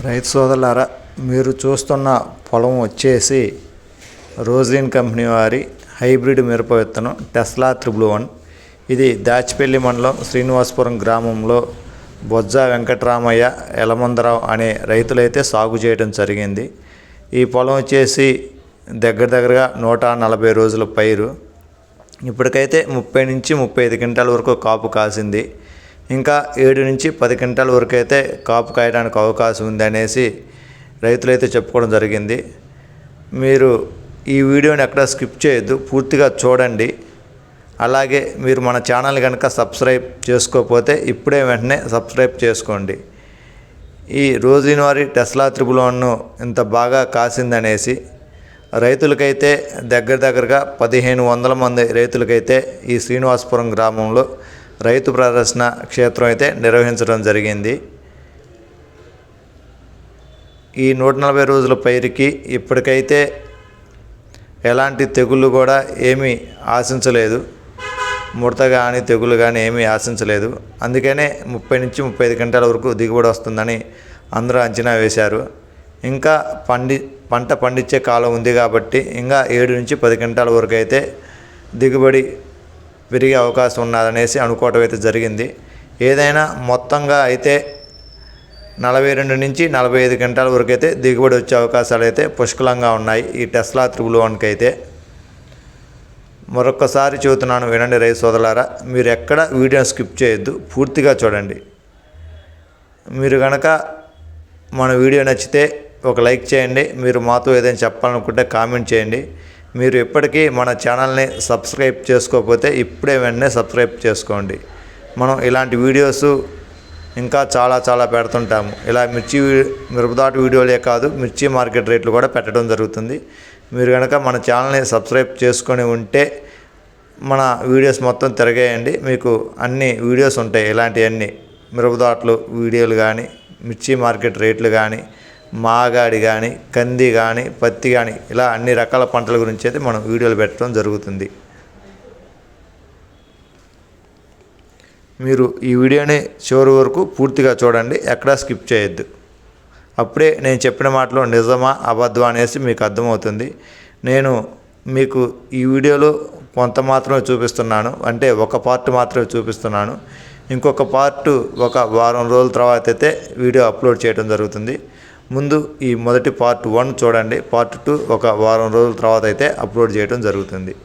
రైతు సోదరులారా, మీరు చూస్తున్న పొలం వచ్చేసి రోజ్లిన్ కంపెనీ వారి హైబ్రిడ్ మిరప విత్తనం టెస్లా 111. ఇది దాచిపల్లి మండలం శ్రీనివాసపురం గ్రామంలో బొజ్జ వెంకటరామయ్య యలమందరావు అనే రైతులైతే సాగు చేయడం జరిగింది. ఈ పొలం వచ్చేసి దగ్గరగా 140 రోజుల పైరు. ఇప్పటికైతే 30 నుంచి 35 క్వింటాల వరకు కాపు కాసింది. ఇంకా 7 నుంచి 10 క్వింటాల వరకు అయితే కాపు కాయడానికి అవకాశం ఉంది అనేసి రైతులైతే చెప్పుకోవడం జరిగింది. మీరు ఈ వీడియోని ఎక్కడ స్కిప్ చేయొద్దు, పూర్తిగా చూడండి. అలాగే మీరు మన ఛానల్ కనుక సబ్స్క్రైబ్ చేసుకోకపోతే ఇప్పుడే వెంటనే సబ్స్క్రైబ్ చేసుకోండి. ఈ రోజ్లిన్ వారి టెస్లా 111 ఇంత బాగా కాసిందనేసి రైతులకైతే దగ్గరగా 1500 మంది రైతులకైతే ఈ శ్రీనివాసపురం గ్రామంలో రైతు ప్రదర్శన క్షేత్రం అయితే నిర్వహించడం జరిగింది. ఈ 140 రోజుల పైరుకి ఇప్పటికైతే ఎలాంటి తెగుళ్ళు కూడా ఏమీ ఆశించలేదు. ముడత కానీ తెగులు కానీ ఏమీ ఆశించలేదు. అందుకనే 30 నుంచి 35 క్వింటాల వరకు దిగుబడి వస్తుందని అందరూ అంచనా వేశారు. ఇంకా పంట పండించే కాలం ఉంది కాబట్టి ఇంకా 7 నుంచి 10 క్వింటాల వరకు అయితే దిగుబడి పెరిగే అవకాశం ఉన్నదనేసి అనుకోవటం అయితే జరిగింది. ఏదైనా మొత్తంగా అయితే 42 నుంచి 45 క్వింటాల వరకు అయితే దిగుబడి వచ్చే అవకాశాలు అయితే పుష్కలంగా ఉన్నాయి ఈ టెస్లా 111కి అయితే. మరొక్కసారి చెబుతున్నాను, వినండి రైతు సోదరులారా, మీరు ఎక్కడ వీడియోని స్కిప్ చేయొద్దు, పూర్తిగా చూడండి. మీరు కనుక మన వీడియో నచ్చితే ఒక లైక్ చేయండి. మీరు మాతో ఏదైనా చెప్పాలనుకుంటే కామెంట్ చేయండి. మీరు ఇప్పటికీ మన ఛానల్ని సబ్స్క్రైబ్ చేసుకోకపోతే ఇప్పుడే వెంటనే సబ్స్క్రైబ్ చేసుకోండి. మనం ఇలాంటి వీడియోస్ ఇంకా చాలా పెడుతుంటాము. ఇలా మిరపదాట వీడియోలే కాదు, మిర్చి మార్కెట్ రేట్లు కూడా పెట్టడం జరుగుతుంది. మీరు కనుక మన ఛానల్ని సబ్స్క్రైబ్ చేసుకొని ఉంటే మన వీడియోస్ మొత్తం తిరగేయండి. మీకు అన్ని వీడియోస్ ఉంటాయి. ఇలాంటివన్నీ మిరపదాటలు వీడియోలు కానీ, మిర్చి మార్కెట్ రేట్లు కానీ, మాగాడి కానీ, కంది కానీ, పత్తి కానీ, ఇలా అన్ని రకాల పంటల గురించి అయితే మనం వీడియోలు పెట్టడం జరుగుతుంది. మీరు ఈ వీడియోని చివరి వరకు పూర్తిగా చూడండి, ఎక్కడా స్కిప్ చేయొద్దు. అప్పుడే నేను చెప్పిన మాటలో నిజమా అబద్ధమా అనేసి మీకు అర్థమవుతుంది. నేను మీకు ఈ వీడియోలో కొంత మాత్రమే చూపిస్తున్నాను, అంటే ఒక పార్ట్ మాత్రమే చూపిస్తున్నాను. ఇంకొక పార్ట్ ఒక వారం రోజుల తర్వాత అయితే వీడియో అప్లోడ్ చేయడం జరుగుతుంది. ముందు ఈ మొదటి పార్ట్ 1 చూడండి, పార్ట్ 2 ఒక వారం రోజుల తర్వాత అయితే అప్లోడ్ చేయడం జరుగుతుంది.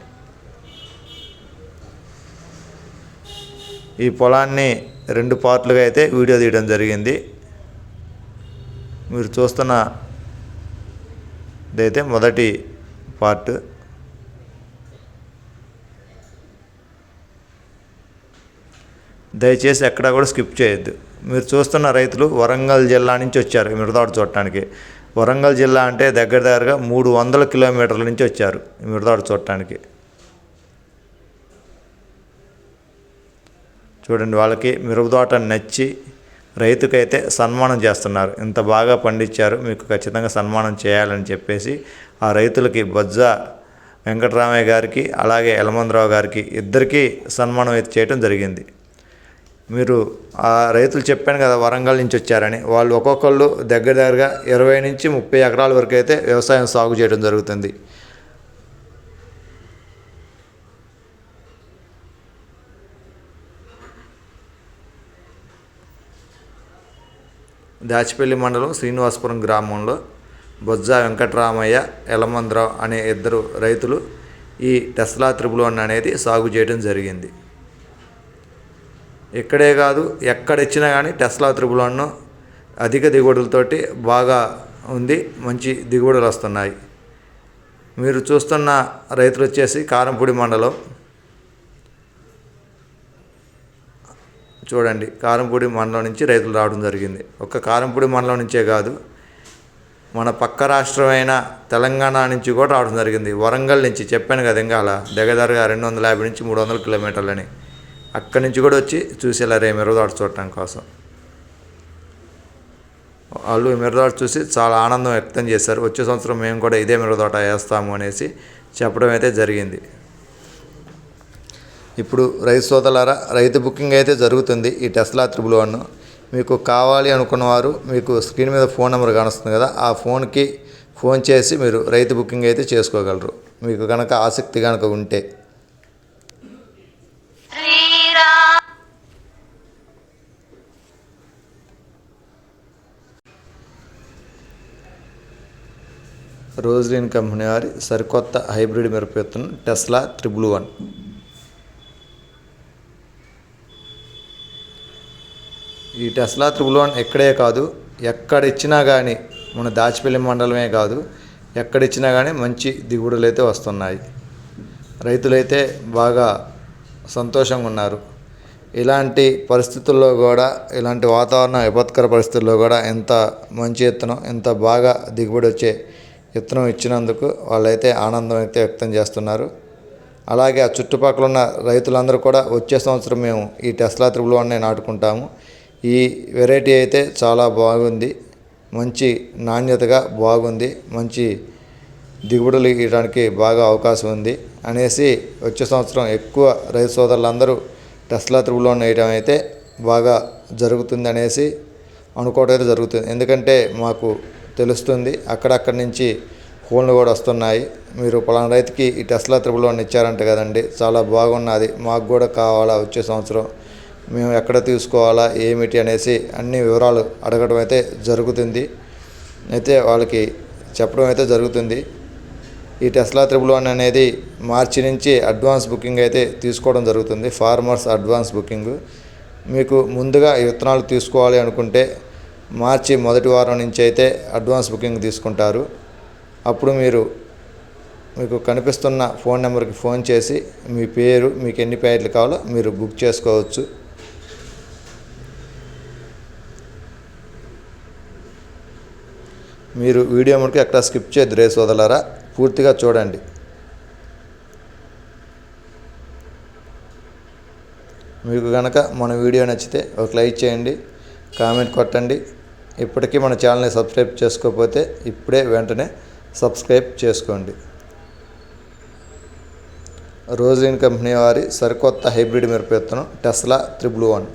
ఈ పొలాన్ని 2 పార్ట్లుగా అయితే వీడియో తీయడం జరిగింది. మీరు చూస్తున్న ఇదైతే మొదటి పార్ట్. దయచేసి ఎక్కడా కూడా స్కిప్ చేయొద్దు. మీరు చూస్తున్న రైతులు వరంగల్ జిల్లా నుంచి వచ్చారు ఈ మిరపతోట చూడటానికి. వరంగల్ జిల్లా అంటే దగ్గరగా 300 కిలోమీటర్ల నుంచి వచ్చారు ఈ మిరపతోట చూడటానికి. చూడండి, వాళ్ళకి మిరపతోట నచ్చి రైతుకైతే సన్మానం చేస్తున్నారు. ఇంత బాగా పండించారు, మీకు ఖచ్చితంగా సన్మానం చేయాలని చెప్పేసి ఆ రైతులకి బొజ్జ వెంకటరామయ్య గారికి అలాగే యలమందరావు గారికి ఇద్దరికీ సన్మానం అయితే చేయడం జరిగింది. మీరు ఆ రైతులు చెప్పాను కదా వరంగల్ నుంచి వచ్చారని, వాళ్ళు ఒక్కొక్కళ్ళు దగ్గరగా 20 నుంచి 30 ఎకరాల వరకు అయితే వ్యవసాయం సాగు చేయడం జరుగుతుంది. దాచిపల్లి మండలం శ్రీనివాసపురం గ్రామంలో బొజ్జ వెంకటరామయ్య యలమందరావు అనే ఇద్దరు రైతులు ఈ టెస్లా 111 అనేది సాగు చేయడం జరిగింది. ఇక్కడే కాదు, ఎక్కడిచ్చినా కానీ టెస్లా 111 అధిక దిగుబడులతోటి బాగా ఉంది, మంచి దిగుబడులు వస్తున్నాయి. మీరు చూస్తున్న రైతులు వచ్చేసి కారంపూడి మండలం. చూడండి, కారంపూడి మండలం నుంచి రైతులు రావడం జరిగింది. ఒక్క కారంపూడి మండలం నుంచే కాదు, మన పక్క రాష్ట్రమైన తెలంగాణ నుంచి కూడా రావడం జరిగింది. వరంగల్ నుంచి చెప్పాను కదా, ఇంకా అలా దగ్గరగా 250 నుంచి 300 కిలోమీటర్లని అక్కడి నుంచి కూడా వచ్చి చూసేలారే మిరపతోట చూడటం కోసం. వాళ్ళు మిరపతోట చూసి చాలా ఆనందం వ్యక్తం చేశారు. వచ్చే సంవత్సరం మేము కూడా ఇదే మిరపతోట వేస్తాము అనేసి చెప్పడం అయితే జరిగింది. ఇప్పుడు రైతు సోదరులారా, రైతు బుకింగ్ అయితే జరుగుతుంది ఈ టెస్లా 111. మీకు కావాలి అనుకున్నవారు మీకు స్క్రీన్ మీద ఫోన్ నెంబర్ కానొస్తుంది కదా, ఆ ఫోన్కి ఫోన్ చేసి మీరు రైతు బుకింగ్ అయితే చేసుకోగలరు, మీకు కనుక ఆసక్తి కనుక ఉంటే. రోజ్లిన్ కంపెనీ వారి సరికొత్త హైబ్రిడ్ మిరప విత్తనం టెస్లా 111. ఈ టెస్లా 111 ఎక్కడే కాదు, ఎక్కడిచ్చినా కానీ, మన దాచిపల్లి మండలమే కాదు, ఎక్కడిచ్చినా కానీ మంచి దిగుబడులు అయితే వస్తున్నాయి. రైతులైతే బాగా సంతోషంగా ఉన్నారు. ఇలాంటి పరిస్థితుల్లో కూడా, ఇలాంటి వాతావరణ విపత్కర పరిస్థితుల్లో కూడా ఎంత మంచి విత్తనం, ఎంత బాగా దిగుబడి వచ్చే విత్తనం ఇచ్చినందుకు వాళ్ళైతే ఆనందం అయితే వ్యక్తం చేస్తున్నారు. అలాగే ఆ చుట్టుపక్కల ఉన్న రైతులందరూ కూడా వచ్చే సంవత్సరం మేము ఈ టెస్లా 111 నాటుకుంటాము. ఈ వెరైటీ అయితే చాలా బాగుంది, మంచి నాణ్యతగా బాగుంది, మంచి దిగుబడులు ఇవ్వడానికి బాగా అవకాశం ఉంది అనేసి వచ్చే సంవత్సరం ఎక్కువ రైతు సోదరులందరూ టెస్లా 111 వేయడం అయితే బాగా జరుగుతుంది అనేసి అనుకోవడం అయితే జరుగుతుంది. ఎందుకంటే మాకు తెలుస్తుంది, అక్కడక్కడి నుంచి ఫోన్లు కూడా వస్తున్నాయి, మీరు పలానా రైతుకి ఈ టెస్లా 111 ఇచ్చారంట కదండి, చాలా బాగున్నది, మాకు కూడా కావాలా, వచ్చే సంవత్సరం మేము ఎక్కడ తీసుకోవాలా ఏమిటి అనేసి అన్ని వివరాలు అడగడం అయితే జరుగుతుంది. అయితే వాళ్ళకి చెప్పడం అయితే జరుగుతుంది. ఈ టెస్లా 111 అనేది మార్చి నుంచి అడ్వాన్స్ బుకింగ్ అయితే తీసుకోవడం జరుగుతుంది, ఫార్మర్స్ అడ్వాన్స్ బుకింగ్. మీకు ముందుగా ఈ విత్తనాలు తీసుకోవాలి అనుకుంటే మార్చి మొదటి వారం నుంచి అయితే అడ్వాన్స్ బుకింగ్ తీసుకుంటారు. అప్పుడు మీకు కనిపిస్తున్న ఫోన్ నెంబర్కి ఫోన్ చేసి మీ పేరు, మీకు ఎన్ని ప్యాకెట్లు కావాలో మీరు బుక్ చేసుకోవచ్చు. మీరు వీడియో మనకి ఎక్కడ స్కిప్ చేయద్దు రే సోదరులారా, పూర్తిగా చూడండి. మీకు కనుక మన వీడియో నచ్చితే ఒక లైక్ చేయండి, కామెంట్ కొట్టండి. ఇప్పటికీ మన ఛానల్ని సబ్స్క్రైబ్ చేసుకోకపోతే ఇప్పుడే వెంటనే సబ్స్క్రైబ్ చేసుకోండి. రోజ్లిన్ కంపెనీ వారి సరికొత్త హైబ్రిడ్ మిరప విత్తనం టెస్లా 111.